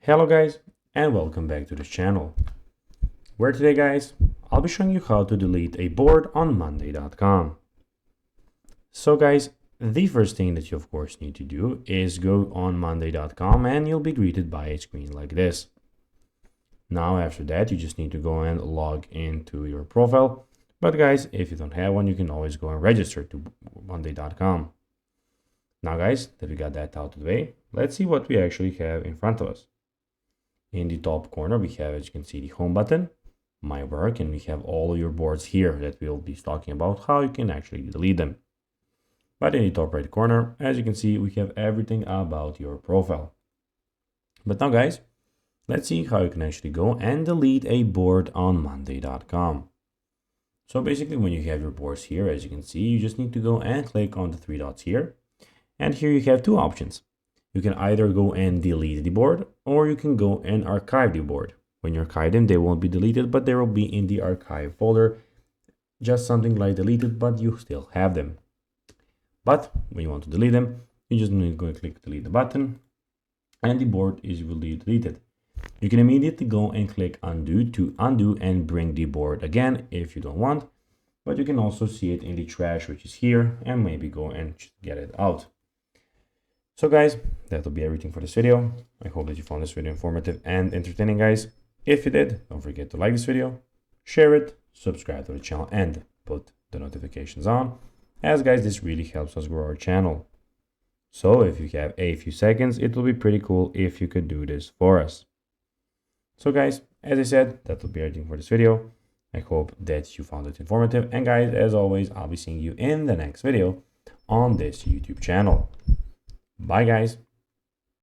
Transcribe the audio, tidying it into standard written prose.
Hello guys, and welcome back to this channel, where today guys, I'll be showing you how to delete a board on monday.com. So guys, the first thing that you of course need to do is go on monday.com and you'll be greeted by a screen like this. Now after that, you just need to go and log into your profile. But guys, if you don't have one, you can always go and register to monday.com. Now guys, that we got that out of the way, let's see what we actually have in front of us. In the top corner, we have, as you can see, the home button, my work, and we have all of your boards here that we'll be talking about how you can actually delete them. But in the top right corner, as you can see, we have everything about your profile. But now guys, let's see how you can actually go and delete a board on monday.com. So basically when you have your boards here, as you can see, you just need to go and click on the three dots here. And here you have two options. You can either go and delete the board, or you can go and archive the board. When you archive them, they won't be deleted, but they will be in the archive folder. Just something like deleted, but you still have them. But when you want to delete them, you just need to go and click delete the button, and the board will be deleted. You can immediately go and click undo to undo and bring the board again if you don't want, but you can also see it in the trash, which is here, and maybe go and get it out. So guys, that'll be everything for this video. I hope that you found this video informative and entertaining, guys. If you did, don't forget to like this video, share it, subscribe to the channel, and put the notifications on, as guys, this really helps us grow our channel. So if you have a few seconds, it will be pretty cool if you could do this for us. So guys, as I said, that will be everything for this video. I hope that you found it informative, and guys, as always, I'll be seeing you in the next video on this YouTube channel. Bye guys.